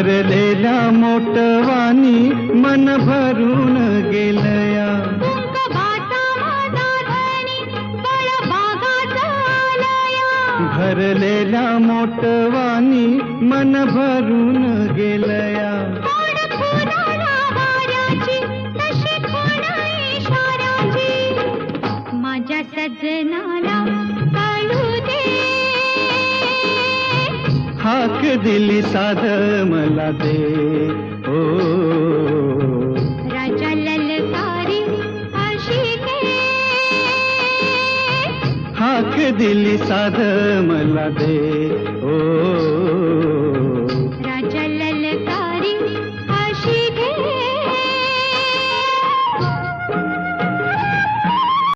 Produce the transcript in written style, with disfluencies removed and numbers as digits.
भरलेल्या मोटवानी मन भरून गेलया. भरलेल्या मोटवानी मन भरून गेलया. माझ्या सजनाला कळू दे. हाक दिली साध मला दे. ओ राजा ललकारी आशिके. हाक दिली साध मला दे. ओ